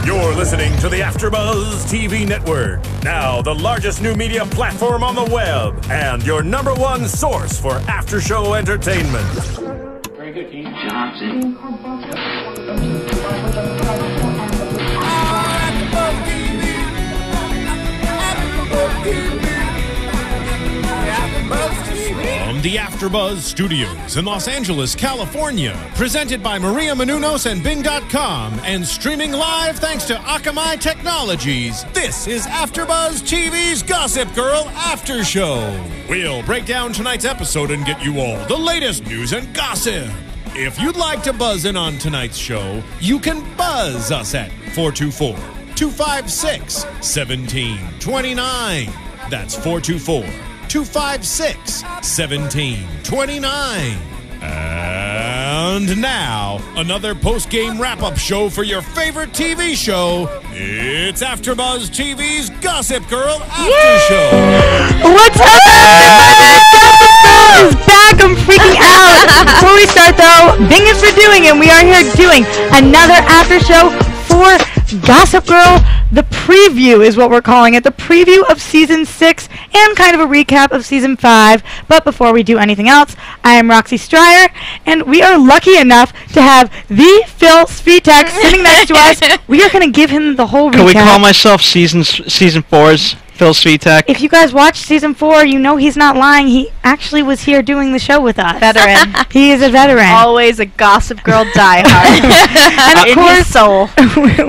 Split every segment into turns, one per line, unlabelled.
You're listening to the AfterBuzz TV Network, now the largest new media platform on the web, and your #1 source for after-show entertainment.
Very good, Keith. Johnson.
From the AfterBuzz Studios in Los Angeles, California, presented by Maria Menounos and Bing.com, and streaming live thanks to Akamai Technologies, this is AfterBuzz TV's Gossip Girl After Show. We'll break down tonight's episode and get you all the latest news and gossip. If you'd like to buzz in on tonight's show, you can buzz us at 424-256-1729. That's 424-256-1729. And now, another post-game wrap-up show for your favorite TV show. It's AfterBuzz TV's Gossip Girl After Show.
What's up, everybody? Back, I'm freaking out. Before we start, though, Bing is for doing it. We are here doing another after show for Gossip Girl. The preview is what we're calling it. The preview of Season 6 and kind of a recap of Season 5. But before we do anything else, I am Roxy Striar, and we are lucky enough to have the Phil Svitek sitting next to us. We are going to give him the whole recap.
Can we call myself Season 4's Phil Svitek?
If you guys watched Season 4, you know he's not lying. He actually was here doing the show with us.
Veteran.
He is a veteran.
Always a Gossip Girl diehard.
And of course,
soul.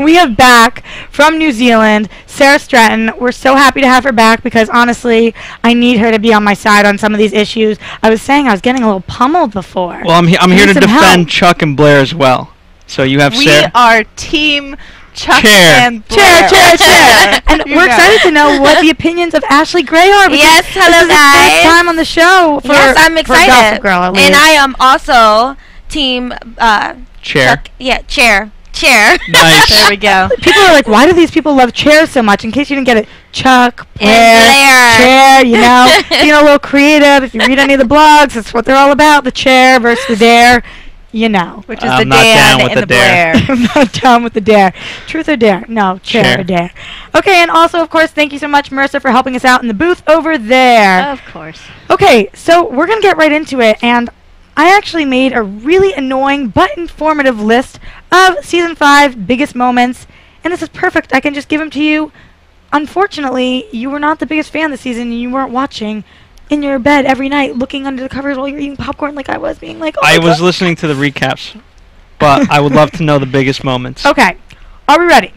we have back from New Zealand, Sara Stretton. We're so happy to have her back because honestly, I need her to be on my side on some of these issues. I was saying I was getting a little pummeled before.
Well, I'm here to defend Chuck and Blair as well. So you have Sarah.
We are Team Chuck
Chair.
and Blair.
Chair. And we're excited to know what the opinions of Ashley Gray are.
Yes, hello
this is
guys.
the first time on the show for,
yes, I'm
for
excited.
Gossip Girl, at least.
And I am also Team
Chair.
Chuck, chair.
Nice.
There we go.
People are like, why do these people love chairs so much? In case you didn't get it, Chuck, Blair,
Blair.
chair, you know. Being a little creative. If you read any of the blogs, that's what they're all about. The chair versus the dare. You know.
Which is
I'm
the
not down
Dan
with
and
the
the
dare.
Blair.
I'm not down with the dare. Truth or dare? No, chair or dare. Okay, and also, of course, thank you so much, Marissa, for helping us out in the booth over there.
Of course.
Okay, so we're going to get right into it, and I actually made a really annoying but informative list of Season 5 biggest moments, and this is perfect. I can just give them to you. Unfortunately, you were not the biggest fan this season, and you weren't watching in your bed every night looking under the covers while you're eating popcorn like I was, being like, oh my
I was
God.
listening to the recaps, but I would love to know the biggest moments.
Okay, are we ready?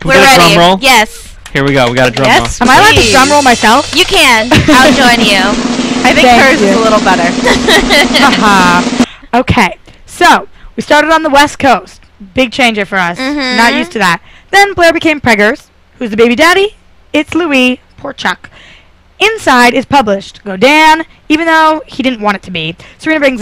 Can we
We're
get a
ready.
drum roll?
Yes,
Here we go. We got a drum roll.
Yes.
Am I allowed to
Please.
drum roll myself?
you can. I'll join you.
I think
Thank
hers is
you.
a little better.
Haha. Okay, so we started on the West Coast. Big changer for us.
Mhm.
Not used to that. Then Blair became preggers. Who's the baby daddy? It's Louis. Poor Chuck. Inside is published. Go Dan, even though he didn't want it to be. Serena brings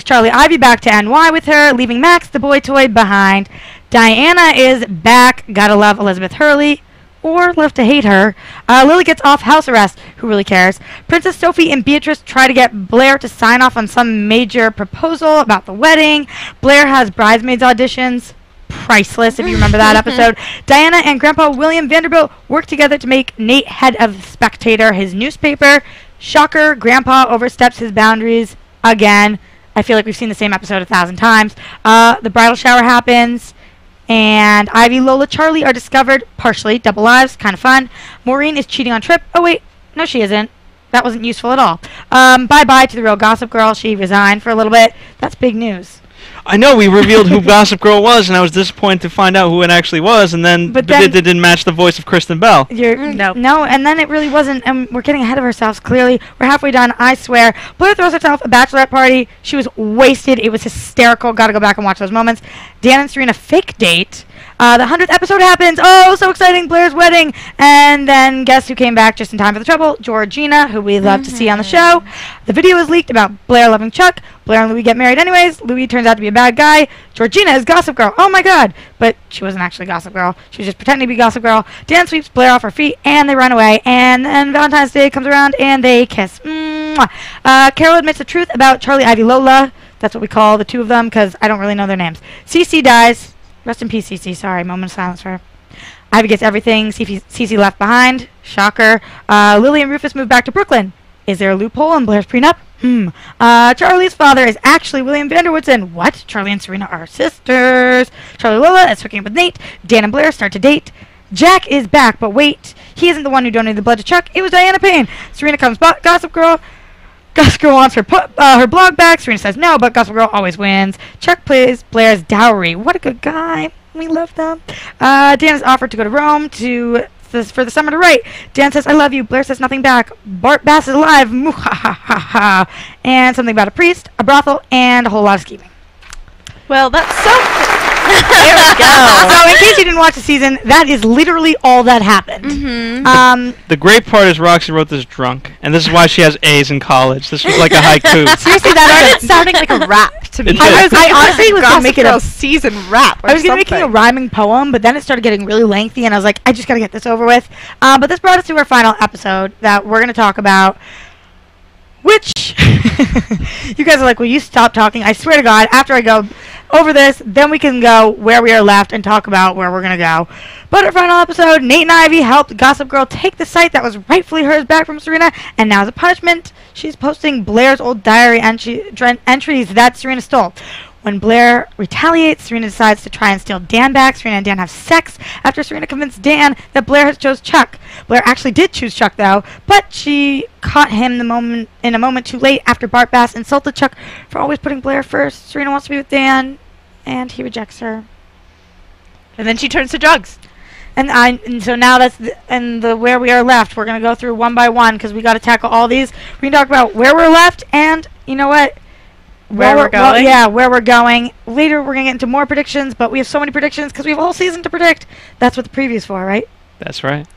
Charlie Ivy back to NY with her, leaving Max, the boy toy, behind. Diana is back. Gotta love Elizabeth Hurley. Or love to hate her. Lily gets off house arrest. Who really cares? Princess Sophie and Beatrice try to get Blair to sign off on some major proposal about the wedding. Blair has bridesmaids auditions. Priceless, if you remember that episode. Diana and Grandpa William Vanderbilt work together to make Nate head of The Spectator, his newspaper. Shocker, Grandpa oversteps his boundaries again. I feel like we've seen the same episode 1,000 times. The bridal shower happens, and Ivy, Lola, Charlie are discovered, partially, double lives, kind of fun. Maureen is cheating on Trip. Oh, wait, no, she isn't. That wasn't useful at all. Bye-bye to the real Gossip Girl. She resigned for a little bit. That's big news.
I know we revealed who Gossip Girl was, and I was disappointed to find out who it actually was, and then,
But then-
it didn't match the voice of Kristen Bell.
No, and then it really wasn't, and we're getting ahead of ourselves, clearly. We're halfway done, I swear. Blair throws herself a bachelorette party. She was wasted. It was hysterical. Gotta go back and watch those moments. Dan and Serena fake date. The 100th episode happens. Oh, so exciting. Blair's wedding. And then guess who came back just in time for the trouble? Georgina, who we love to see on the show. The video is leaked about Blair loving Chuck. Blair and Louis get married anyways. Louis turns out to be a bad guy. Georgina is Gossip Girl. Oh, my God. But she wasn't actually Gossip Girl. She was just pretending to be Gossip Girl. Dan sweeps Blair off her feet, and they run away. And then Valentine's Day comes around, and they kiss. Mwah. Carol admits the truth about Charlie, Ivy, Lola. That's what we call the two of them, because I don't really know their names. Cece dies. Rest in peace, Cece. Sorry, moment of silence for her. Ivy gets everything. Cece left behind. Shocker. Lily and Rufus move back to Brooklyn. Is there a loophole in Blair's prenup? Charlie's father is actually William Vanderwoodson. What? Charlie and Serena are sisters. Charlie Lola is hooking up with Nate. Dan and Blair start to date. Jack is back, but wait. He isn't the one who donated the blood to Chuck. It was Diana Payne. Serena comes back. Gossip Girl wants her blog back. Serena says no, but Gossip Girl always wins. Chuck plays Blair's dowry. What a good guy. We love them. Dan is offered to go to Rome for the summer to write. Dan says, I love you. Blair says nothing back. Bart Bass is alive. And something about a priest, a brothel, and a whole lot of scheming.
Well, that's so... There we go.
So, in case you didn't watch the season, that is literally all that happened.
The great part is Roxy wrote this drunk, and this is why she has A's in college. This was like a haiku.
Seriously, that started sounding like a rap to me.
It did.
I honestly was going to make it a
season rap.
I was going to make it a rhyming poem, but then it started getting really lengthy, and I was like, I just got to get this over with. But this brought us to our final episode that we're going to talk about, which you guys are like, will you stop talking? I swear to God, after I go over this, then we can go where we are left and talk about where we're going to go. But our final episode, Nate and Ivy helped Gossip Girl take the site that was rightfully hers back from Serena, and now as a punishment, she's posting Blair's old diary entries that Serena stole. When Blair retaliates, Serena decides to try and steal Dan back. Serena and Dan have sex after Serena convinced Dan that Blair has chose Chuck. Blair actually did choose Chuck, though, but she caught him in a moment too late after Bart Bass insulted Chuck for always putting Blair first. Serena wants to be with Dan, and he rejects her.
And then she turns to drugs.
And so now that's the where we are left. We're going to go through one by one because we got to tackle all these. We can talk about where we're left and, you know what?
Where we're going?
Where we're going. Later, we're going to get into more predictions, but we have so many predictions because we have a whole season to predict. That's what the preview's for, right?
That's right.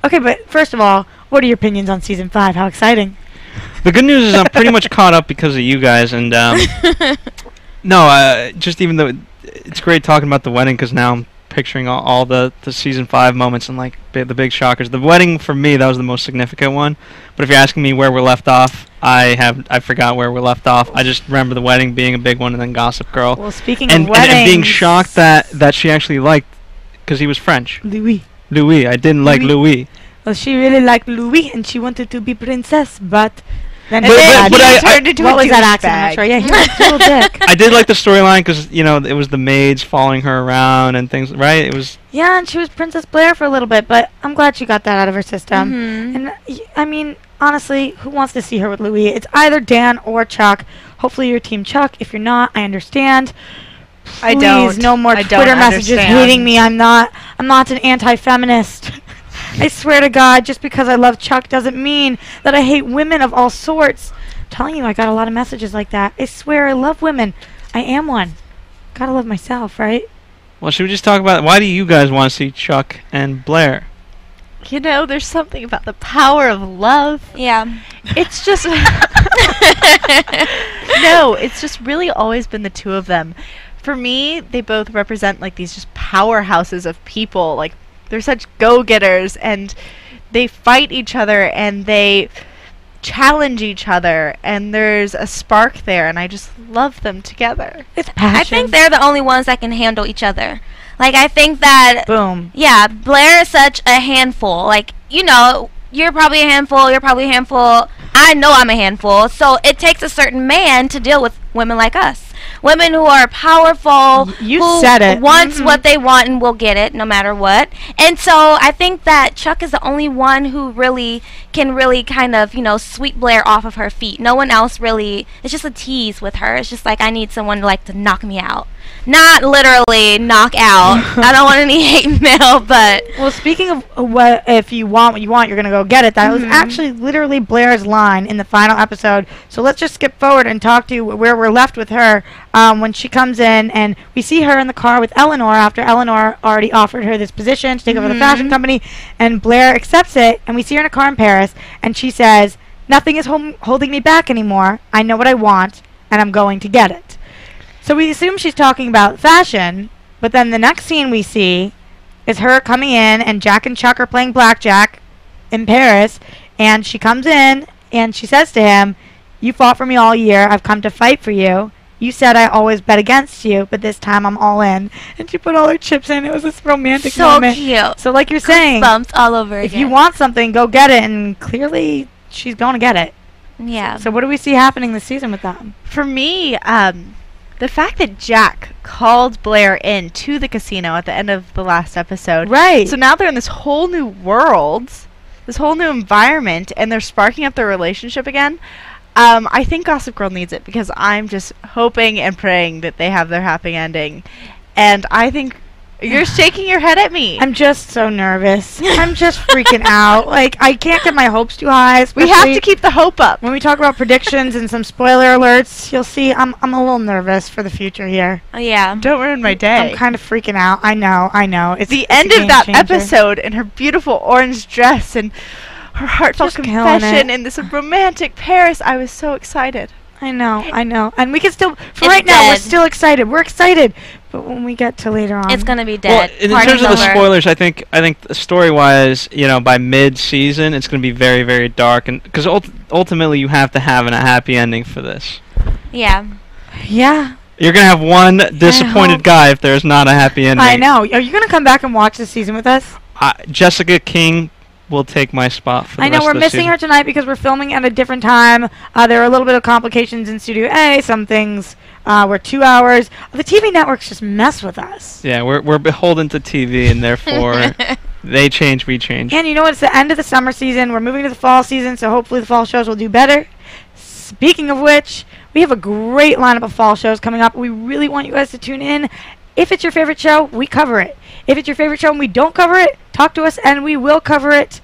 Okay, but first of all, what are your opinions on Season 5? How exciting.
The good news is I'm pretty much caught up because of you guys, and just even though it's great talking about the wedding because now I'm picturing all the Season 5 moments and like the big shockers. The wedding, for me, that was the most significant one. But if you're asking me where we're left off, I forgot where we're left off. I just remember the wedding being a big one, and then Gossip Girl.
Well, speaking of weddings,
and being shocked that she actually liked, because he was French.
Louis.
I didn't like Louis.
Well, she really liked Louis, and she wanted to be princess, but then
But I
turned into
what
a
was that
douchebag.
accent? I'm sure. Yeah, he was a little dick.
I did like the storyline because it was the maids following her around and things, right? It was.
Yeah, and she was Princess Blair for a little bit, but I'm glad she got that out of her system. And I mean, honestly, who wants to see her with Louis? It's either Dan or Chuck. Hopefully, you're Team Chuck. If you're not, I understand.
I
Please,
don't.
no more
I don't
Twitter messages
understand.
hating me. I'm not an anti-feminist. I swear to God, just because I love Chuck doesn't mean that I hate women of all sorts. I'm telling you, I got a lot of messages like that. I swear I love women. I am one. Gotta love myself, right?
Well, should we just talk about why do you guys want to see Chuck and Blair?
You know, there's something about the power of love.
Yeah.
It's just... it's just really always been the two of them. For me, they both represent like these just powerhouses of people. Like, they're such go-getters, and they fight each other, and they challenge each other, and there's a spark there, and I just love them together.
It's passion.
I think they're the only ones that can handle each other. Like, I think that...
Boom.
Yeah, Blair is such a handful. Like, you know, you're probably a handful, you're probably a handful. I know I'm a handful. So it takes a certain man to deal with women like us. Women who are powerful,
You
who
said it.
wants what they want and will get it no matter what. And so I think that Chuck is the only one who really can really kind of, sweep Blair off of her feet. No one else really, it's just a tease with her. It's just like, I need someone like to knock me out. Not literally knock out. I don't want any hate mail, but...
Well, speaking of if you want what you want, you're going to go get it. That was actually literally Blair's line in the final episode. So let's just skip forward and talk to where we're left with her when she comes in. And we see her in the car with Eleanor after Eleanor already offered her this position to take over the fashion company. And Blair accepts it. And we see her in a car in Paris. And she says, nothing is holding me back anymore. I know what I want, and I'm going to get it. So we assume she's talking about fashion, but then the next scene we see is her coming in, and Jack and Chuck are playing blackjack in Paris, and she comes in, and she says to him, you fought for me all year, I've come to fight for you, You said I always bet against you, but this time I'm all in. And she put all her chips in. It was this romantic
So
moment.
cute.
So like you're saying,
Bumps all over
if
again.
you want something, go get it. And clearly, she's going to get it.
Yeah.
So what do we see happening this season with them?
For me, the fact that Jack called Blair in to the casino at the end of the last episode.
Right.
So now they're in this whole new world, this whole new environment, and they're sparking up their relationship again. I think Gossip Girl needs it because I'm just hoping and praying that they have their happy ending. And I think you're shaking your head at me.
I'm just so nervous. I'm just freaking out. Like, I can't get my hopes too high.
We have to
especially
keep the hope up.
when we talk about predictions and some spoiler alerts, you'll see I'm a little nervous for the future here.
Oh, yeah.
Don't ruin my day.
I'm kind of freaking out. I know. It's
The
it's a
end of
game
that
changer.
episode and her beautiful orange dress and her heartfelt
Just killing
confession
it.
in this romantic Paris. I was so excited.
I know. And we can still, for
It's
right now, we're
dead.
still excited. We're excited. But when we get to later on.
It's going to be
Well,
dead.
in
Party's
terms of the
over.
spoilers, I think story-wise, by mid-season, it's going to be very, very dark, and because ultimately you have to have a happy ending for this.
Yeah.
Yeah.
You're going to have one disappointed
hope-
guy if there's not a happy ending.
I know. Are you going to come back and watch this season with us?
Jessica King will take my spot for the
I know
rest
we're
of the
missing
season.
her tonight because we're filming at a different time. There are a little bit of complications in Studio A. Some things were 2 hours. The TV networks just mess with us.
Yeah, we're beholden to TV, and therefore they change, we change.
And you know what? It's the end of the summer season. We're moving to the fall season, so hopefully the fall shows will do better. Speaking of which, we have a great lineup of fall shows coming up. We really want you guys to tune in. If it's your favorite show, we cover it. If it's your favorite show and we don't cover it, talk to us and we will cover it.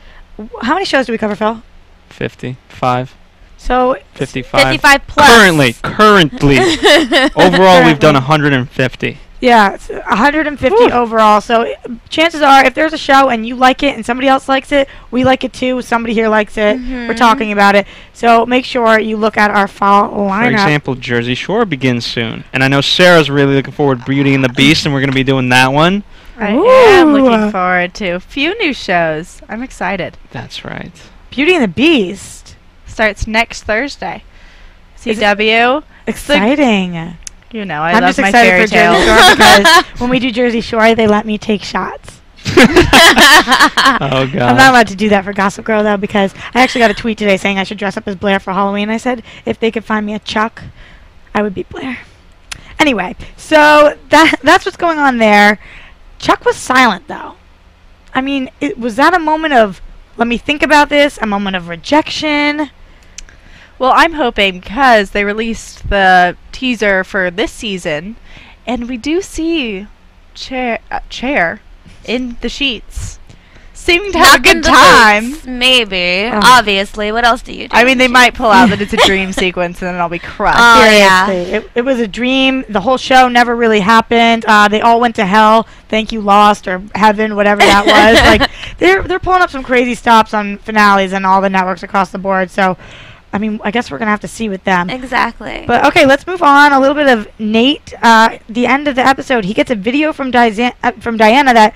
How many shows do we cover, Phil?
55.
So
55.
55 plus.
Currently. Overall, we've done 150.
yeah, it's 150 overall. So chances are, if there's a show and you like it and somebody else likes it, we like it too. Somebody here likes it. We're talking about it. So make sure you look at our fall
For
lineup.
example, Jersey Shore begins soon. And I know Sarah's really looking forward to Beauty and the Beast, and we're going to be doing that one.
I am
Ooh.
looking forward to a few new shows. I'm excited.
That's right.
Beauty and the Beast.
Starts next Thursday.
Is it-
CW.
Exciting.
You know, I
I'm
love
just
my
excited
fairy
for Jersey
tales.
Shore because when we do Jersey Shore, they let me take shots.
Oh,
I'm
God.
not allowed to do that for Gossip Girl, though, because I actually got a tweet today saying I should dress up as Blair for Halloween. I said if they could find me a Chuck, I would be Blair. Anyway, so that's what's going on there. Chuck was silent, though. I mean, was that a moment of, let me think about this, a moment of rejection?
Well, I'm hoping because they released the teaser for this season, and we do see Chair in the sheets, seeming to have a
Not in
good
the
time.
boots, maybe.
Oh.
Obviously. What else do you do?
I mean, they might pull out that it's a dream sequence, and then I'll be crushed.
Oh, yeah.
Seriously, it was a dream. The whole show never really happened. They all went to hell. Thank you, Lost, or Heaven, whatever that was. Like they're pulling up some crazy stops on finales and all the networks across the board. So, I mean, I guess we're gonna have to see with them.
Exactly.
But okay, let's move on. A little bit of Nate. The end of the episode, he gets a video from Diana that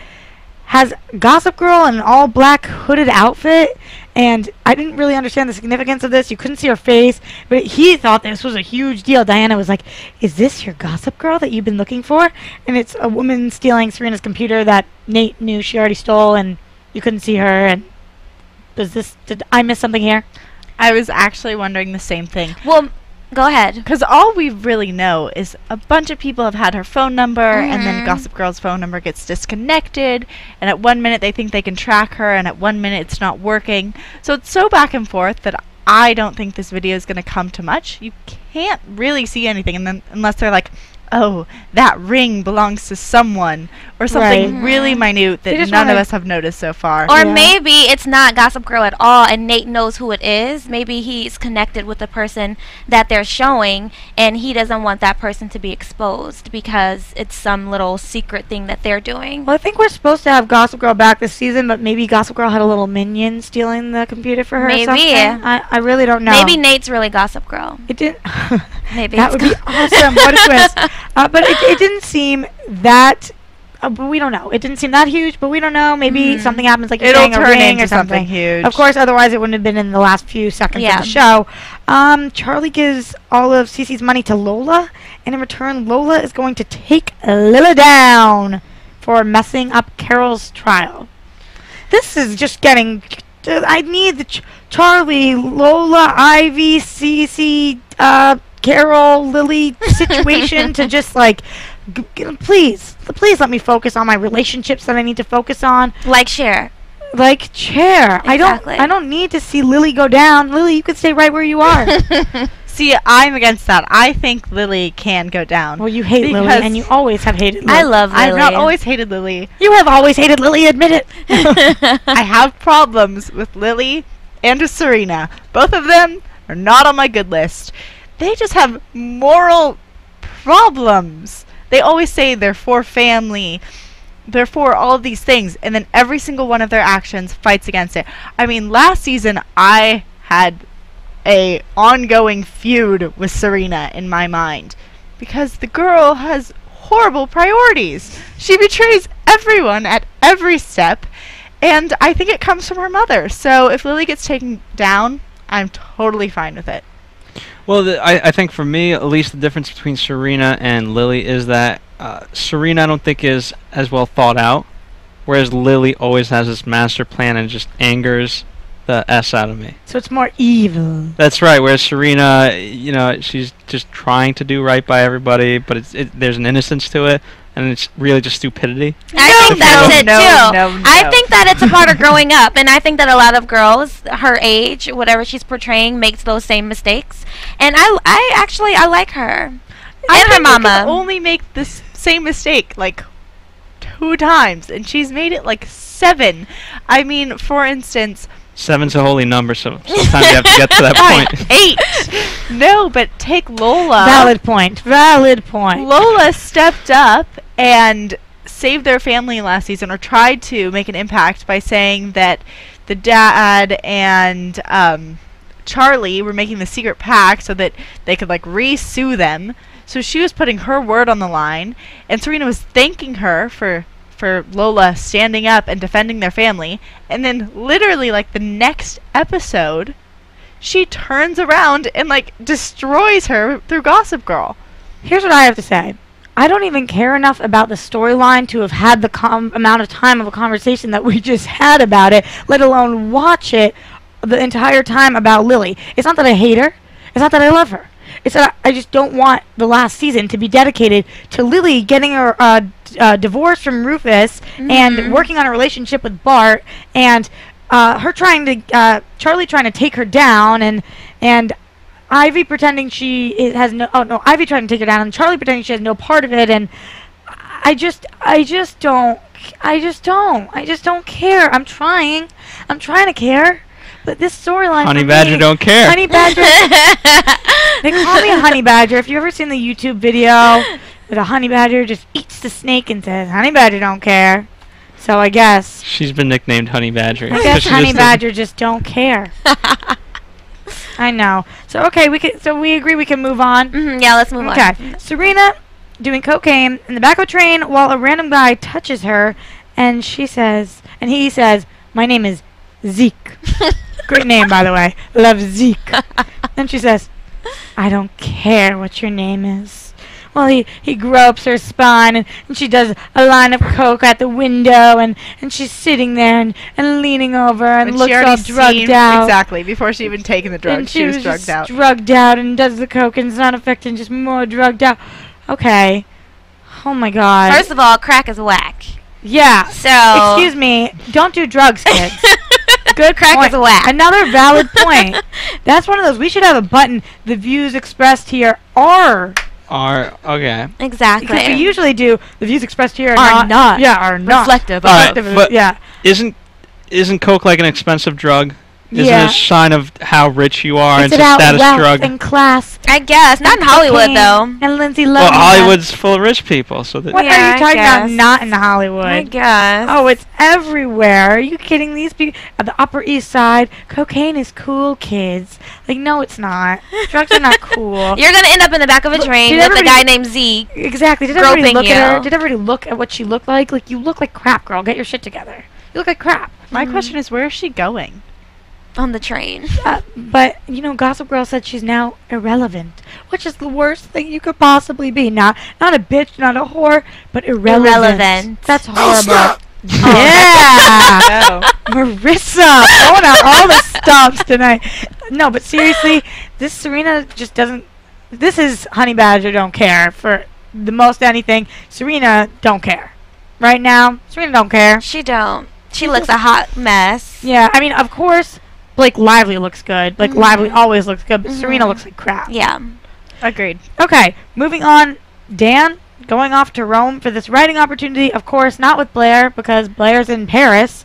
has Gossip Girl in an all black hooded outfit, and I didn't really understand the significance of this. You couldn't see her face, but he thought this was a huge deal. Diana was like, "Is this your Gossip Girl that you've been looking for?" And it's a woman stealing Serena's computer that Nate knew she already stole, and you couldn't see her. And did I miss something here?
I was actually wondering the same thing.
well, go ahead.
Because all we really know is a bunch of people have had her phone number, and then Gossip Girl's phone number gets disconnected, and at one minute they think they can track her, and at one minute it's not working. So it's so back and forth that I don't think this video is going to come to much. You can't really see anything, and then unless they're like, oh, that ring belongs to someone, or something
Right.
really minute
They
that
just
none of
wanna-
us have noticed so far.
Or
Yeah.
maybe it's not Gossip Girl at all, and Nate knows who it is. Maybe he's connected with the person that they're showing, and he doesn't want that person to be exposed because it's some little secret thing that they're doing.
Well, I think we're supposed to have Gossip Girl back this season, but maybe Gossip Girl had a little minion stealing the computer for her. Or
Maybe.
something. I really don't know.
Maybe Nate's really Gossip Girl.
It did.
Maybe
That
it's
would be awesome. What a twist. But it didn't seem that. But we don't know. It didn't seem that huge, but we don't know. Maybe something happens, like you're
It'll
saying, a
turn
ring
into
or something.
huge.
Of course, otherwise it wouldn't have been in the last few seconds
Yeah.
of the show. Charlie gives all of Cece's money to Lola, and in return, Lola is going to take Lila down for messing up Carol's trial. This is just getting... I need the Charlie, Lola, Ivy, Cece, Carol, Lily situation to just, like... please let me focus on my relationships that I need to focus on.
Like Cher.
Like Cher.
Exactly.
I don't need to see Lily go down. Lily, you could stay right where you are.
See, I'm against that. I think Lily can go down.
Well, you hate Lily, and you always have hated Lily.
I love Lily.
I've not always hated Lily.
You have always hated Lily, admit it.
I have problems with Lily and with Serena. Both of them are not on my good list. They just have moral problems. They always say they're for family, they're for all of these things, and then every single one of their actions fights against it. I mean, last season I had a ongoing feud with Serena in my mind because the girl has horrible priorities. She betrays everyone at every step, and I think it comes from her mother. So if Lily gets taken down, I'm totally fine with it.
Well, I think for me, at least the difference between Serena and Lily is that Serena I don't think is as well thought out, whereas Lily always has this master plan and just angers the S out of me.
So it's more evil.
That's right, whereas Serena, you know, she's just trying to do right by everybody, but there's an innocence to it, and it's really just stupidity.
I think that's it too.
No.
I think that it's a part of growing up, and I think that a lot of girls her age, whatever she's portraying, makes those same mistakes. And I actually like her and her mama.
I can only make this same mistake like 2 times, and she's made it like 7. I mean, for instance,
7's a holy number, so sometimes you have to get to that point.
8. No, but take Lola.
Valid point.
Lola stepped up and saved their family last season, or tried to make an impact by saying that the dad and Charlie were making the secret pact so that they could like re-sue them. So she was putting her word on the line, and Serena was thanking her for Lola standing up and defending their family. And then literally like the next episode, she turns around and like destroys her through Gossip Girl.
Here's what I have to say. I don't even care enough about the storyline to have had the amount of time of a conversation that we just had about it, let alone watch it the entire time about Lily. It's not that I hate her. It's not that I love her. It's that I just don't want the last season to be dedicated to Lily getting her divorce from Rufus and working on a relationship with Bart, and her Charlie trying to take her down, and Ivy pretending she has no... Oh, no, Ivy trying to take her down, and Charlie pretending she has no part of it, and I just don't care. I'm trying to care. But this storyline...
Honey Badger don't care.
Honey Badger... They call me a Honey Badger. If you've ever seen the YouTube video where the Honey Badger just eats the snake and says, Honey Badger don't care. So I guess...
She's been nicknamed Honey Badger.
I guess Honey Badger just don't care. I know. So, okay, we agree we can move on.
Yeah, let's move on.
Okay. Serena doing cocaine in the back of a train while a random guy touches her, and he says, my name is Zeke. Great name, by the way. Love Zeke. Then she says, I don't care what your name is. Well, he gropes her spine, and she does a line of coke at the window, and she's sitting there and leaning over and looks all drugged out.
Exactly, before she even taken the drugs, she was drugged out.
Drugged out and does the coke, and it's not affecting, just more drugged out. Okay. Oh, my God.
First of all, crack is whack.
Yeah.
So...
Excuse me. Don't do drugs, kids. Good
crack
point.
is whack.
Another valid point. That's one of those. We should have a button. The views expressed here are
okay.
Exactly.
Because we usually do the views expressed here are not. Yeah, are not
reflective.
But
yeah.
Isn't coke like an expensive drug? Isn't
Yeah.
it a sign of how rich you are?
It's
It's a
about
status
wealth
drug.
and class.
I guess. Not in Hollywood,
cocaine,
though.
And Lindsay
Well,
Lohan.
Hollywood's full of rich people, so that
What
Yeah,
are you
I
talking about?
guess.
Not in Hollywood.
I guess.
Oh, it's everywhere. Are you kidding? These people at the Upper East Side, cocaine is cool, kids. Like, no, it's not. Drugs are not cool.
You're going to end up in the back of a train
did
with a
everybody-
guy named Zeke.
Exactly. Did everybody
Groping
look at her?
you.
Did everybody look at what she looked like? Like, you look like crap, girl. Get your shit together. You look like crap.
My question is, where is she going?
on the train.
But, you know, Gossip Girl said she's now irrelevant, which is the worst thing you could possibly be. Not a bitch, not a whore, but irrelevant. That's horrible. Yeah! Marissa! Throwing out all the stops tonight. No, but seriously, this Serena just doesn't... This is Honey Badger don't care for the most anything. Serena don't care. Right now, Serena don't care.
She don't. She looks a hot mess.
Yeah, I mean, of course, Blake Lively looks good. Blake Lively always looks good, but Serena looks like crap.
Yeah.
Agreed.
Okay, moving on. Dan going off to Rome for this writing opportunity. Of course, not with Blair, because Blair's in Paris.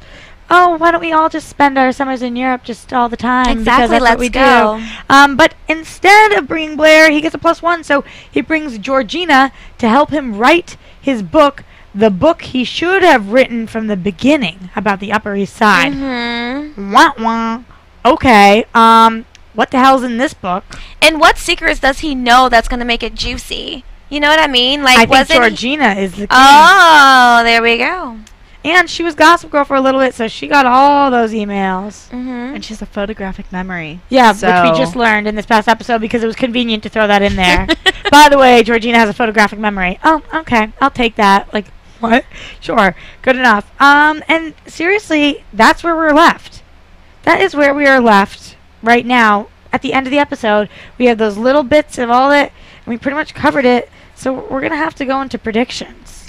Oh, why don't we all just spend our summers in Europe just all the time?
Exactly,
because that's
let's
what we
go.
do. But instead of bringing Blair, he gets a +1, so he brings Georgina to help him write his book, the book he should have written from the beginning about the Upper East Side. Wah wah. Okay, what the hell's in this book?
And what secrets does he know that's going to make it juicy? You know what I mean? Like,
I think Georgina is the key.
Oh, there we go.
And she was Gossip Girl for a little bit, so she got all those emails.
And she has a photographic memory.
Yeah, which we just learned in this past episode because it was convenient to throw that in there. By the way, Georgina has a photographic memory. Oh, okay. I'll take that. Like, what? Sure. Good enough. And seriously, that's where we're left. That is where we are left right now. At the end of the episode, we have those little bits of all that, and we pretty much covered it. So we're going to have to go into predictions.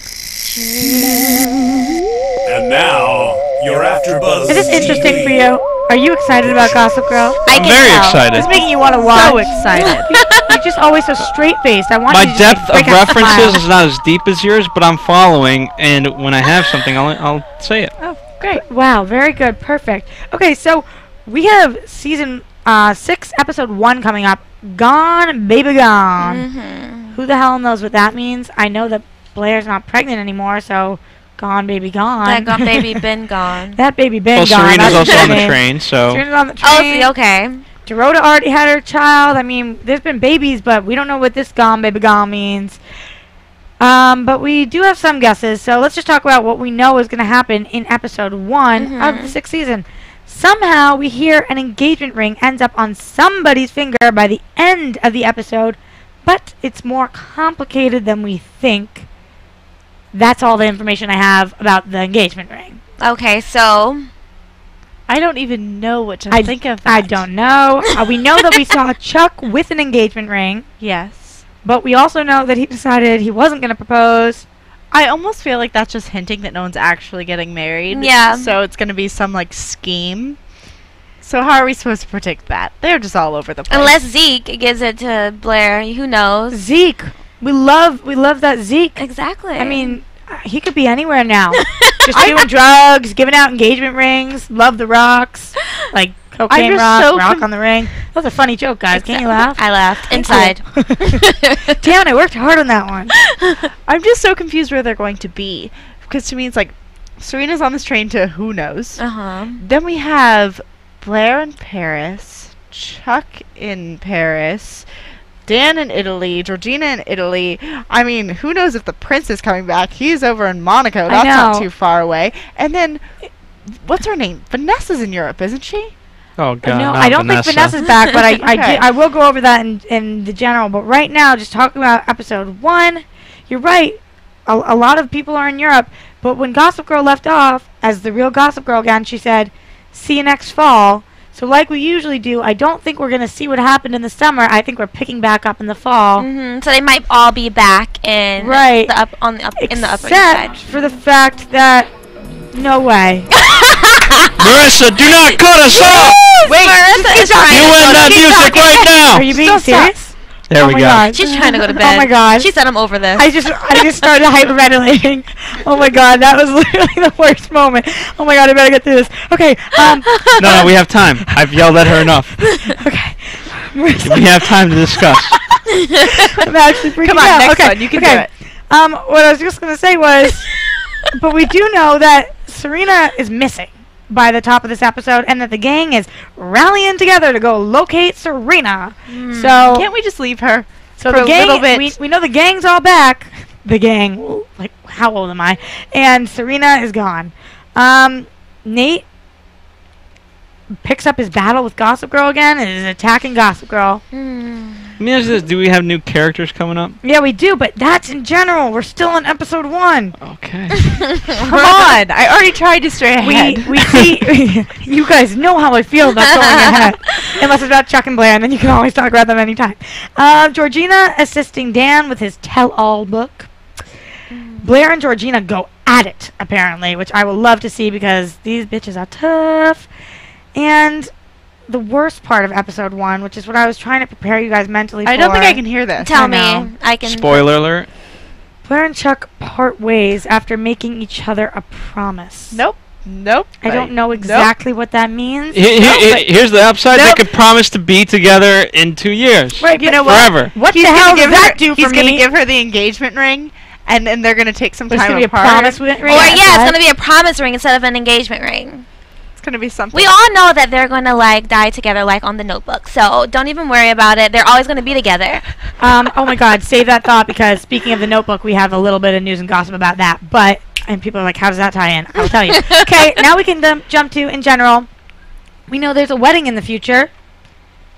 And now, your AfterBuzz.
Is this interesting for you? Are you excited about Gossip Girl?
I'm very excited.
It's making you want to watch.
So excited.
You're just always so straight-faced. I want
My
you to
depth of
break out the
references
smile.
is not as deep as yours, but I'm following, and when I have something, I'll say it.
Oh, great. Wow, very good. Perfect. Okay, so we have season 6, episode 1 coming up. Gone, baby gone. Who the hell knows what that means? I know that Blair's not pregnant anymore, so gone, baby gone.
That gone baby been gone.
That baby been
Well,
gone.
Serena's
That's
also
her
on the
name.
train, so...
Serena's on the
Oh,
train.
see, okay.
Dorota already had her child. I mean, there's been babies, but we don't know what this gone, baby gone means. But we do have some guesses, so let's just talk about what we know is going to happen in episode 1 of the 6th season. Somehow, we hear an engagement ring ends up on somebody's finger by the end of the episode, but it's more complicated than we think. That's all the information I have about the engagement ring.
Okay, so...
I don't even know what to think of that.
I don't know. We know that we saw Chuck with an engagement ring.
Yes.
But we also know that he decided he wasn't going to propose.
I almost feel like that's just hinting that no one's actually getting married.
Yeah.
So it's going to be some, like, scheme. So how are we supposed to predict that? They're just all over the place.
Unless Zeke gives it to Blair, who knows?
Zeke. We love that Zeke.
Exactly.
I mean, he could be anywhere now. Just doing drugs, giving out engagement rings, love the rocks, like cocaine rock, rock on the ring. That was a funny joke, guys. Can't you laugh?
I laughed inside.
Damn it, I worked hard on that one.
I'm just so confused where they're going to be. Because to me, it's like, Serena's on this train to who knows. Then we have Blair in Paris, Chuck in Paris, Dan in Italy, Georgina in Italy. I mean, who knows if the prince is coming back? He's over in Monaco. That's not too far away. And then, what's her name? Vanessa's in Europe, isn't she?
Oh, God.
No,
not
I don't think Vanessa's back, but
Okay.
I will go over that in the general. But right now, just talking about episode 1, you're right. A lot of people are in Europe. But when Gossip Girl left off, as the real Gossip Girl again, she said, "See you next fall." So like we usually do, I don't think we're going to see what happened in the summer. I think we're picking back up in the fall.
So they might all be back in
Right.
the in the Upper East
Except
Side.
for the fact that, no way.
Marissa, do not cut us off!
Wait, Marissa is trying
You
to
end
go
that
to
music right now!
Are you being serious?
There
Oh
we
my
go.
God.
She's trying to go to bed.
Oh my God.
She said I'm over this.
I just started hyperventilating. Oh my God, that was literally the worst moment. Oh my God, I better get through this. Okay.
No, we have time. I've yelled at her enough.
Okay.
We have time to discuss.
I'm actually freaking
Come on,
out.
next
Okay,
one. You can
okay.
do it.
What I was just gonna say was, but we do know that Serena is missing by the top of this episode, and that the gang is rallying together to go locate Serena. So
Can't we just leave her
So
for
the
a
gang,
little bit?
we know the gang's all back. The gang, like, how old am I? And Serena is gone. Nate, picks up his battle with Gossip Girl again and is attacking Gossip Girl.
Let me ask you this, do we have new characters coming up?
Yeah, we do, but that's in general. We're still on episode 1.
Okay.
Come on. I already tried to stray ahead.
We see, you guys know how I feel about going ahead. Unless it's about Chuck and Blair, and then you can always talk about them anytime. Georgina assisting Dan with his tell-all book. Blair and Georgina go at it, apparently, which I will love to see because these bitches are tough. And the worst part of episode 1, which is what I was trying to prepare you guys mentally for.
I don't think I can hear this.
Tell me. I can.
Spoiler alert.
Blair and Chuck part ways after making each other a promise.
Nope.
I don't know exactly what that means.
Here's the upside. They could promise to be together in 2 years.
Right,
you know
forever.
What the hell does that do for me?
He's going to give her the engagement ring, and then they're going to take some
It's
time
going to be a
apart.
promise ring?
Or yeah, it's going to be a promise ring instead of an engagement ring.
It's going to be something.
We all know that they're going to like die together like on the Notebook. So don't even worry about it. They're always going to be together.
Oh my god, save that thought because speaking of the Notebook, we have a little bit of news and gossip about that. And people are like, how does that tie in? I'll tell you. Okay, now we can jump to, in general, we know there's a wedding in the future,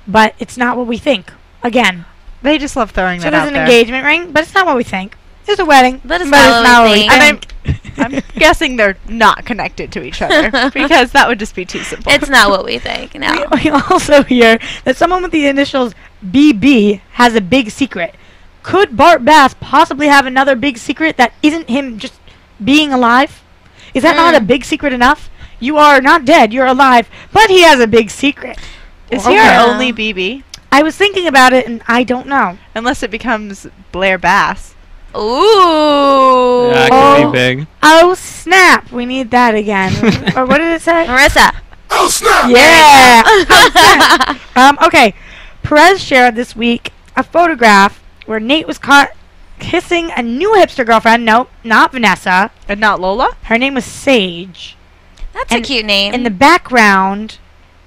but it's not what we think. Again.
They just love throwing
So
that out
there's
there.
an engagement ring, but it's not what we think. There's a wedding,
But it's not what we think.
And I'm guessing they're not connected to each other because that would just be too simple.
It's not what we think. No.
We also hear that someone with the initials BB has a big secret. Could Bart Bass possibly have another big secret that isn't him just being alive? Is that not a big secret enough? You are not dead, you're alive, but he has a big secret.
Is he our only BB?
I was thinking about it, and I don't know.
Unless it becomes Blair Bass.
Ooh.
Yeah, it could be big.
Oh, snap. We need that again. Or what did it say?
Marissa.
Oh, snap!
Yeah. Oh, snap. Okay. Perez shared this week a photograph where Nate was caught kissing a new hipster girlfriend. Nope, not Vanessa.
And not Lola?
Her name was Sage.
That's a cute name.
In the background,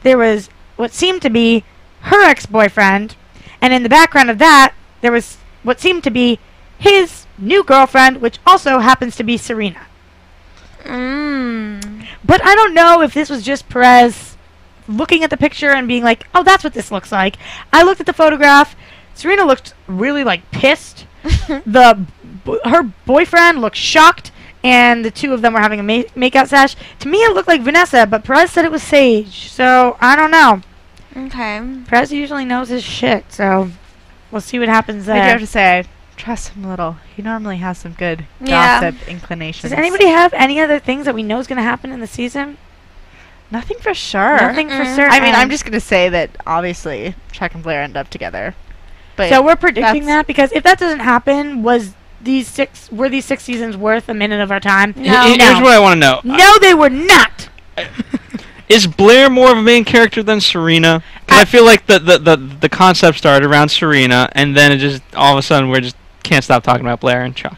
there was what seemed to be her ex-boyfriend. And in the background of that, there was what seemed to be his new girlfriend, which also happens to be Serena. But I don't know if this was just Perez looking at the picture and being like, oh, that's what this looks like. I looked at the photograph. Serena looked really, like, pissed. Her boyfriend looked shocked, and the two of them were having a makeout sesh. To me, it looked like Vanessa, but Perez said it was Sage. So, I don't know.
Okay.
Perez usually knows his shit, so we'll see what happens there.
I do have to say, I trust him a little. He normally has some good gossip inclinations.
Does anybody have any other things that we know is going to happen in the season?
Nothing for sure.
Nothing for certain.
I mean, I'm just going to say that, obviously, Chuck and Blair end up together. But
so we're predicting that because if that doesn't happen, were these 6 seasons worth a minute of our time?
No.
Here's what I want to know.
No, they were not.
Is Blair more of a main character than Serena? 'Cause I feel like the concept started around Serena, and then it just all of a sudden we just can't stop talking about Blair and Chuck.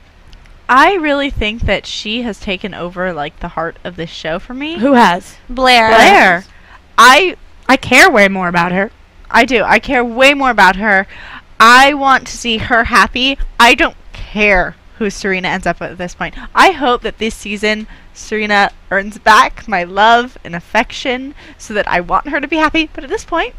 I really think that she has taken over, like, the heart of this show for me.
Who has?
Blair.
I
care way more about her.
I do. I care way more about her. I want to see her happy. I don't care who Serena ends up with at this point. I hope that this season Serena earns back my love and affection so that I want her to be happy. But at this point,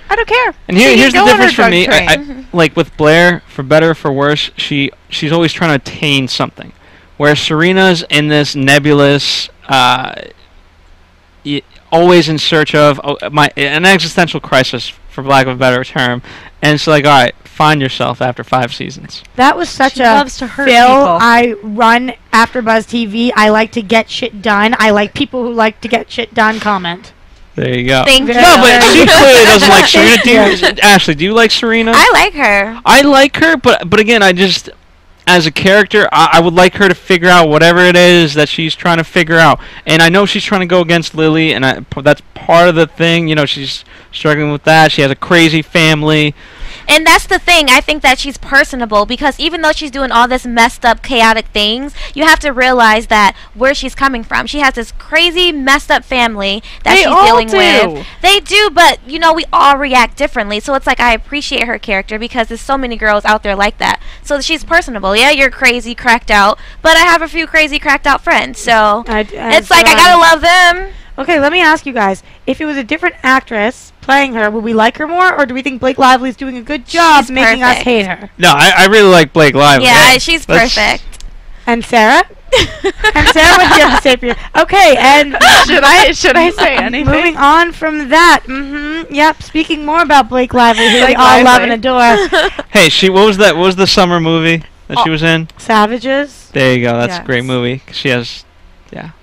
I don't care.
And here's the difference for me. I like with Blair, for better or for worse, she's always trying to attain something. Whereas Serena's in this nebulous, always in search of an existential crisis, for lack of a better term. And it's like, all right, find yourself after 5 seasons.
That was such
She
a
loves to hurt
Phil,
people.
I run AfterBuzz TV. I like to get shit done. I like people who like to get shit done comment.
There you go.
Thank you.
No, but she clearly doesn't like Serena. Ashley, do you like Serena?
I like her.
I like her, but again, I just, as a character, I would like her to figure out whatever it is that she's trying to figure out. And I know she's trying to go against Lily, and that's part of the thing. You know, she's struggling with that. She has a crazy family.
And that's the thing. I think that she's personable because even though she's doing all this messed up, chaotic things, you have to realize that where she's coming from. She has this crazy, messed up family that she's dealing with. They do, but, you know, we all react differently. So it's like I appreciate her character because there's so many girls out there like that. So she's personable. Yeah, you're crazy, cracked out, but I have a few crazy, cracked out friends. So it's like I gotta love them.
Okay, let me ask you guys. If it was a different actress playing her, would we like her more, or do we think Blake Lively's doing a good job
She's
making us
perfect.
hate her?
No, I really like Blake Lively.
Yeah, she's
Let's-
perfect.
And Sarah? And Sarah, what do you have to say for you? Okay, and
Should I say anything?
moving on from that. Yep, speaking more about Blake Lively, who we
Blake
all love
Lively.
and adore.
Hey, what was that? What was the summer movie that she was in?
Savages.
There you go. That's a
Yes.
great movie. She has,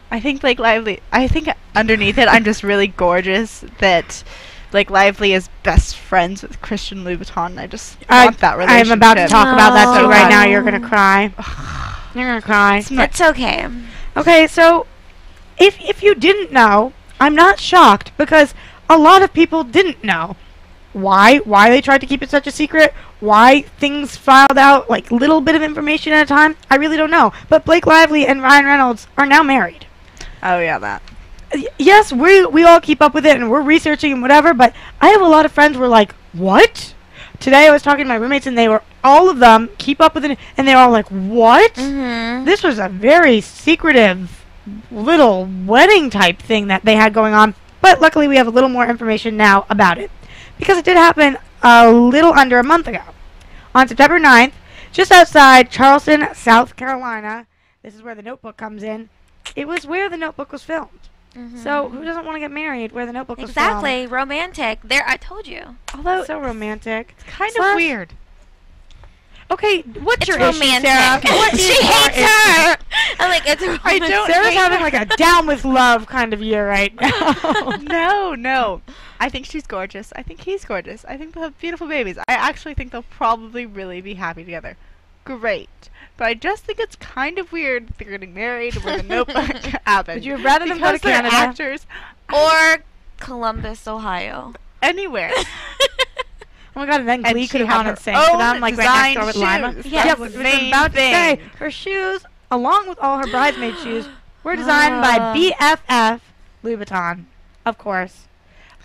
I think Blake Lively. I think underneath it, I'm just really gorgeous that Blake Lively is best friends with Christian Louboutin. I just want that relationship.
I'm about to talk about that too
No.
right now. You're gonna cry. You're gonna cry.
It's okay.
Okay, so if you didn't know, I'm not shocked because a lot of people didn't know. Why they tried to keep it such a secret, why things filed out like little bit of information at a time, I really don't know. But Blake Lively and Ryan Reynolds are now married.
Oh yeah, that.
Yes, we all keep up with it and we're researching and whatever, but I have a lot of friends who are like, what? Today I was talking to my roommates and they were, all of them, keep up with it, and they were all like, what?
Mm-hmm.
This was a very secretive little wedding type thing that they had going on, but luckily we have a little more information now about it. Because it did happen a little under a month ago. On September 9th, just outside Charleston, South Carolina, this is where The Notebook comes in, it was where The Notebook was filmed. So who doesn't want to get married where The Notebook was filmed?
Exactly. Romantic. There, I told you.
Although
So romantic.
kind
Slash-
of weird.
Okay, what's
It's
your
romantic.
issue, Sarah? What is
She
your
hates
issue?
her. I'm like, it's romantic.
Sarah's having like a down with love kind of year right now.
No. I think she's gorgeous. I think he's gorgeous. I think they'll have beautiful babies. I actually think they'll probably really be happy together. Great. But I just think it's kind of weird that they're getting married where The Notebook happened.
Would you rather them go to
Because they're
Canada?
actors
Or Columbus, Ohio.
anywhere.
Oh my god, and then
And
Glee
she
could have
had
gone
her
and sang for them,
own
like right next door with
designed
Lima.
shoes.
Yeah,
Yeah,
That's
was
the main
about to say,
thing.
her shoes, along with all her bridesmaid shoes, were designed by BFF Louboutin, of course.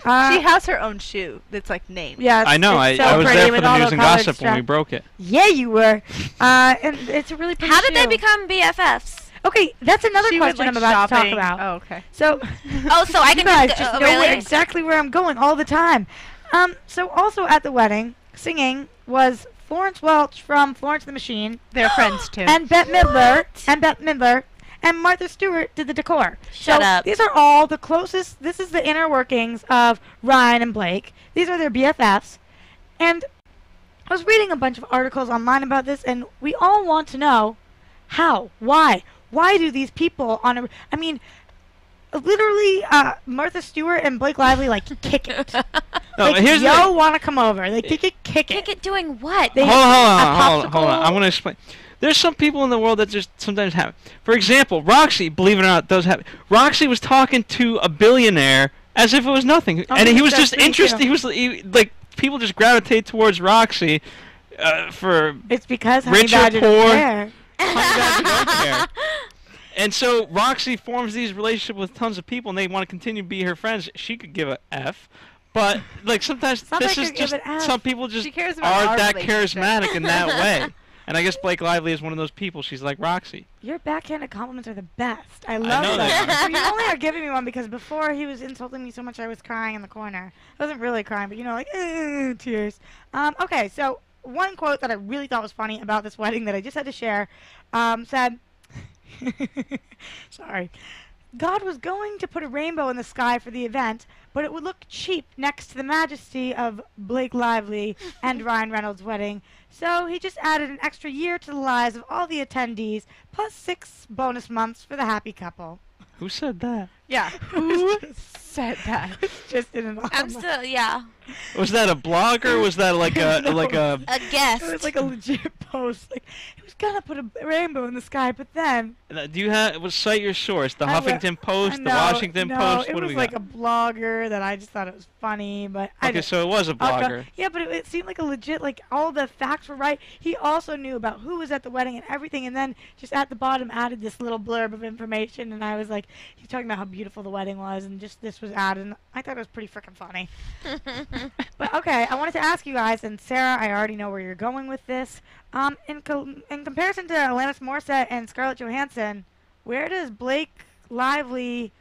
She has her own shoe that's like named.
Yeah,
I know.
it's
I
so
was
pretty
there
with
for the
all
news and
colored
gossip when we
straps.
broke it.
Yeah, you were. And it's a really pretty
How did they
shoe.
become BFFs?
Okay, that's another
She went,
question
like,
I'm about to talk
shopping.
about.
Oh, okay.
So,
Oh, so I
you
can
guys
just
just
go.
know
Really?
exactly where I'm going all the time. So also at the wedding, singing was Florence Welch from Florence and the Machine,
They're friends too.
and Bette Midler, and Martha Stewart did the decor.
Shut
so
up.
These are all the closest. This is the inner workings of Ryan and Blake. These are their BFFs, and I was reading a bunch of articles online about this, and we all want to know how, why do these people on a? I mean, literally, Martha Stewart and Blake Lively like kick it.
No,
Like,
here's
yo,
the.
wanna come over? Like, kick it.
Kick it doing what?
They-
Hold on.
a
I'm
popsicle.
going to explain. There's some people in the world that just sometimes have it. For example, Roxy, believe it or not, does have it. Roxy was talking to a billionaire as if it was nothing, and he was
that's
just
me
interested.
too.
Like people just gravitate towards Roxy for
It's because Honey
Rich or
Badger
poor.
doesn't care.
Honey Badger don't care. And so Roxy forms these relationships with tons of people, and they want to continue to be her friends. She could give a F, but like sometimes
Somebody
this is
could give
just
an F.
some people just
She cares about
are
our
that
relationship.
charismatic in that way. And I guess Blake Lively is one of those people. She's like Roxy.
Your backhanded compliments are the best. I love
know they
them.
are.
So you only are giving me one because before he was insulting me so much I was crying in the corner. I wasn't really crying, but you know, like tears. Okay, so one quote that I really thought was funny about this wedding that I just had to share said, sorry, God was going to put a rainbow in the sky for the event, but it would look cheap next to the majesty of Blake Lively and Ryan Reynolds' wedding. So he just added an extra year to the lives of all the attendees, plus 6 bonus months for the happy couple.
Who said that?
Yeah. Who said that?
Just in an
I'm still, yeah,
Was that a blog or was that like a like a?
a guest.
It was like a legit post. Like, he was gonna put a rainbow in the sky, but then
Do you have? Cite your source. The
I will-
Huffington Post, the
no,
Washington
no,
Post.
it
What do
was
we
like
got?
a blogger that I just thought it was funny, but I
Okay,
didn't-
so it was a
I'll go-
blogger.
Yeah, but it seemed like a legit, like all the facts were right. He also knew about who was at the wedding and everything, and then just at the bottom added this little blurb of information, and I was like, he was talking about how beautiful the wedding was, and just this was added, and I thought it was pretty freaking funny. But okay, I wanted to ask you guys, and Sarah, I already know where you're going with this. In comparison to Alanis Morissette and Scarlett Johansson, where does Blake Lively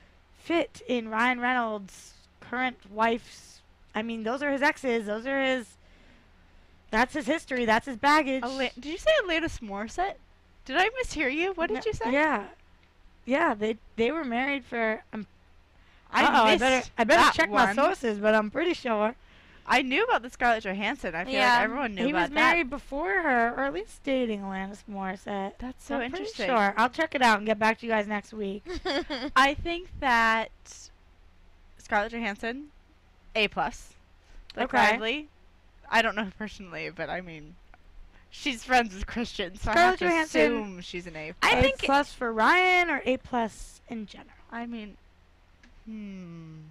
fit in Ryan Reynolds' current wife's. I mean, those are his exes. Those are his. That's his history. That's his baggage.
Did you say Alanis Morissette? Did I mishear you? What did you say?
Yeah, yeah. They were married for.
I
better check my sources, but I'm pretty sure.
I knew about the Scarlett Johansson. I feel like everyone knew about that.
He was married before her, or at least dating Alanis Morissette.
That's so interesting.
Sure, I'll check it out and get back to you guys next week.
I think that Scarlett Johansson, A+. Like Lively. I don't know her personally, but I mean, she's friends with Christian, so I have to assume she's an A+.
I think
A+ for Ryan or A+ in general.
I mean,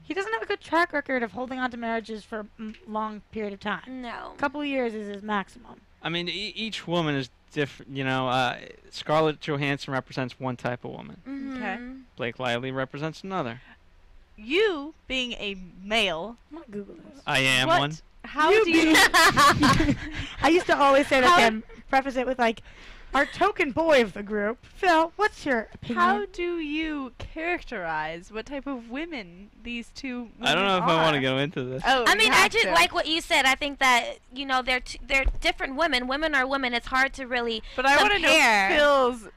he doesn't have a good track record of holding on to marriages for a long period of time.
No.
A couple of years is his maximum.
I mean, each woman is different. You know, Scarlett Johansson represents one type of woman.
Okay.
Blake Lively represents another.
You, being a male...
I'm going to Google this.
I am one.
How do you...
I used to always say that to him, preface it with, like, our token boy of the group. Phil, what's your opinion?
How do you characterize what type of women these two women
I don't know if I want to go into this.
Oh,
I mean, I just like what you said. I think that, you know, they're different women. Women are women. It's hard to really
But I want to know Phil's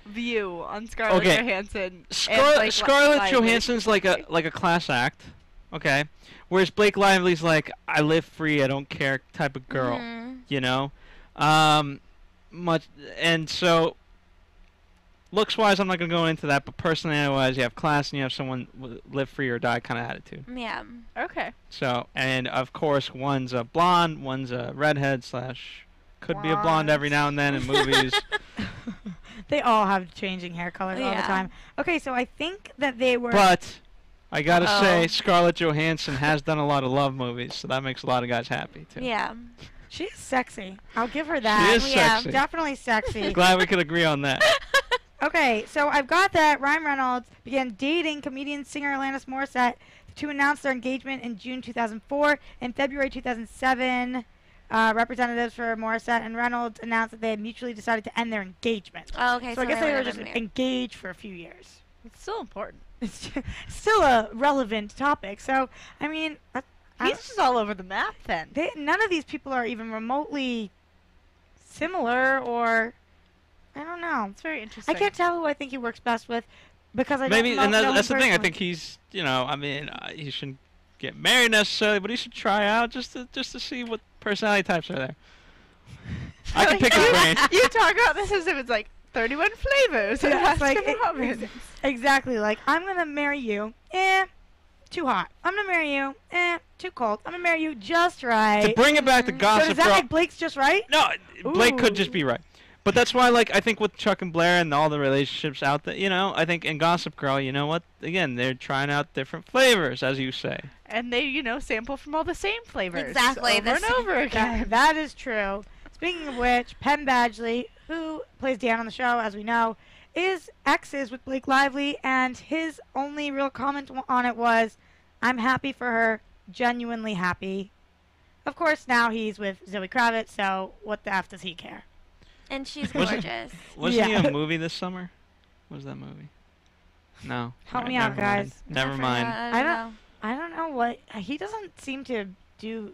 view on Scarlett Johansson.
Scarlett Johansson's like a class act, okay? Whereas Blake Lively's like, I live free, I don't care type of girl, you know? And so looks wise I'm not going to go into that, but personality wise you have class and you have someone live free or die kind of attitude.
Yeah.
Okay.
So, and of course one's a blonde, one's a redhead / could be a blonde every now and then in movies.
They all have changing hair colors all the time. Okay, so I think that they were...
But I gotta say, Scarlett Johansson has done a lot of love movies, so that makes a lot of guys happy too.
Yeah.
She's sexy. I'll give her that.
She is sexy.
Definitely sexy.
Glad we could agree on that.
Okay, so I've got that Ryan Reynolds began dating comedian singer Alanis Morissette. The two announced their engagement in June 2004. In February 2007, representatives for Morissette and Reynolds announced that they had mutually decided to end their engagement.
Oh, okay.
So I guess they were just engaged for a few years.
It's still important.
It's still a relevant topic. So, I mean...
He's just all over the map then.
None of these people are even remotely similar or... I don't know.
It's very interesting.
I can't tell who I think he works best with because I
Maybe,
don't know.
And that's the thing. I think he's, you know, I mean, he shouldn't get married necessarily, but he should try out just to see what personality types are there. I can pick his brain.
You talk about this as if it's like 31 flavors.
Yeah, like exactly. Like, I'm going to marry you. Too hot. I'm going to marry you. Too cold. I'm going to marry you just right.
To bring it back to Gossip Girl.
So does that make Blake's just right?
No, Blake could just be right. But that's why, like, I think with Chuck and Blair and all the relationships out there, you know, I think in Gossip Girl, you know what? Again, they're trying out different flavors, as you say.
And they, you know, sample from all the same flavors.
Exactly.
Over and over again.
That is true. Speaking of which, Penn Badgley, who plays Dan on the show, as we know, is exes with Blake Lively, and his only real comment on it was, I'm happy for her, genuinely happy. Of course, now he's with Zoe Kravitz, so what the F does he care?
And she's gorgeous.
Wasn't he in a movie this summer? What was that movie? No.
Help me out, guys.
Never mind.
I don't know what he doesn't seem to do.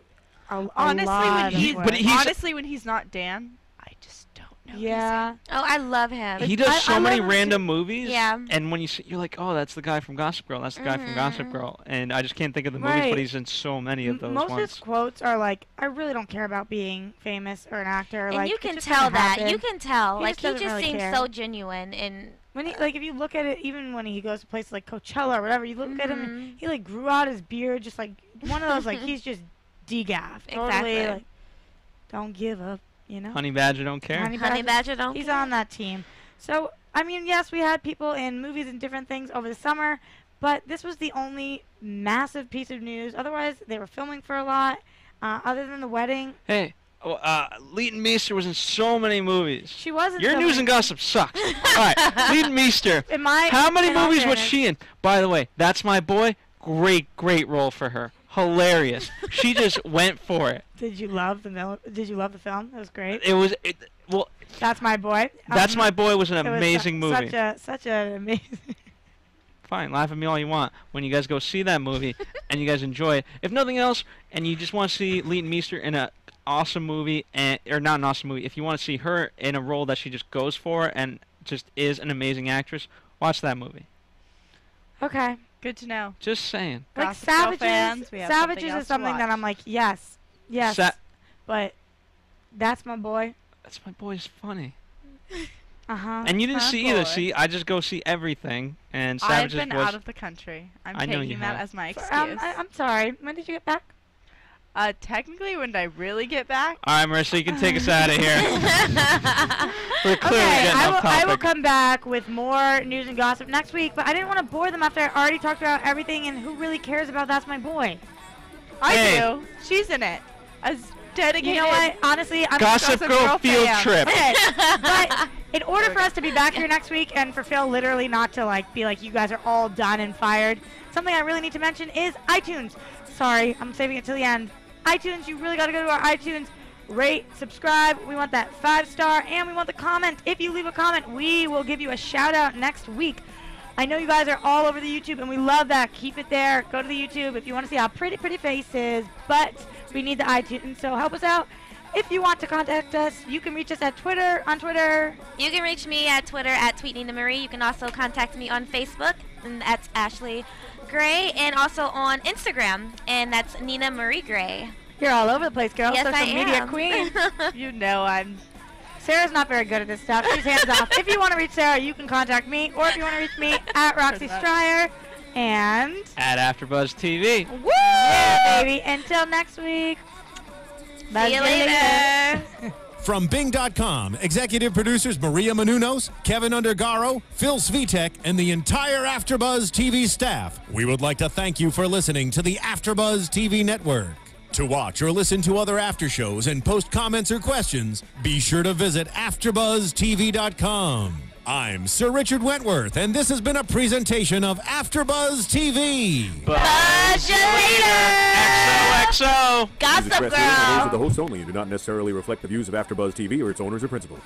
Honestly, when he's not Dan, I just don't know.
Yeah.
Oh, I love him.
He does so many random movies.
Yeah.
And when you see, you're like, oh, that's the guy from Gossip Girl. That's the guy from Gossip Girl. And I just can't think of the movies, but he's in so many of those
Most
ones.
of his quotes are like, I really don't care about being famous or an actor.
And
like,
you can tell that. You can tell.
He just
really
seems
so genuine. And
when he, like, if you look at it, even when he goes to places like Coachella or whatever, you look at him, he like grew out his beard, just like one of those, like he's just degaffed.
Exactly.
Totally, like, don't give up. You know?
Honey Badger don't care.
Honey Badger don't
He's
care.
on that team. So, I mean, yes, we had people in movies and different things over the summer, but this was the only massive piece of news. Otherwise, they were filming for a lot. Other than the wedding.
Hey, Leighton Meester was in so many movies.
She wasn't.
Your news and gossip sucks. All right, Leighton Meester. How many movies was she in? By the way, That's My Boy. Great role for her. Hilarious. She just went for it.
Did you love the film? It was great.
Well.
That's My Boy.
That's My Boy was an amazing movie.
Such an amazing.
fine. Laugh at me all you want. When you guys go see that movie and you guys enjoy it, if nothing else, and you just want to see Leighton Meester in a awesome movie, or not an awesome movie, if you want to see her in a role that she just goes for and just is an amazing actress, watch that movie.
Okay.
Good to know.
Just saying.
Like
Gossip Girl
Savages,
fans, we have
Savages
something else
is
to
something that
watch.
I'm like, yes, but that's my boy.
That's my boy's funny.
Uh-huh.
And you didn't
Huh,
see either.
boy.
See, I just go see everything, and
I've
Savages
been
was.
out of the country. I'm
I know you
taking that
have.
as my excuse.
I'm sorry. When did you get back?
Technically, when did I really get back?
All right, Marissa, you can take us out of here. We're clearly
Okay,
getting off
I will
topic.
come back with more news and gossip next week, but I didn't want to bore them after I already talked about everything, and who really cares about That's My Boy?
I
Hey.
do. She's in it. As dedicated.
You know what? Honestly, I'm
Gossip Girl field
fan.
trip.
Okay, but in order for us to be back here next week and for Phil literally not to like be like you guys are all done and fired, something I really need to mention is iTunes. Sorry, I'm saving it till the end. iTunes, you really got to go to our iTunes, rate, subscribe. We want that 5-star, and we want the comment. If you leave a comment, we will give you a shout out next week. I know you guys are all over the YouTube, and we love that. Keep it there. Go to the YouTube if you want to see our pretty faces, but we need the iTunes, so help us out. If you want to contact us, you can reach us at on Twitter.
You can reach me at Twitter at TweetNinaMarie. You can also contact me on Facebook, and that's Ashley Gray, and also on Instagram, and that's Nina Marie Gray.
You're all over the place, girl.
Yes,
Social
I
media
am.
queen.
You know I'm.
Sarah's not very good at this stuff. She's hands off. If you want to reach Sarah, you can contact me, or if you want to reach me at Roxy Striar. And
At AfterBuzz TV.
woo, yeah, baby. Until next week.
See you later.
From Bing.com, executive producers Maria Menounos, Kevin Undergaro, Phil Svitek, and the entire AfterBuzz TV staff, we would like to thank you for listening to the AfterBuzz TV network. To watch or listen to other after shows and post comments or questions, be sure to visit AfterBuzzTV.com. I'm Sir Richard Wentworth, and this has been a presentation of AfterBuzz TV.
Buzz you later.
XOXO.
Gossip
Views expressed here are those of the
Girl.
hosts only and do not necessarily reflect the views of AfterBuzz TV or its owners or principals.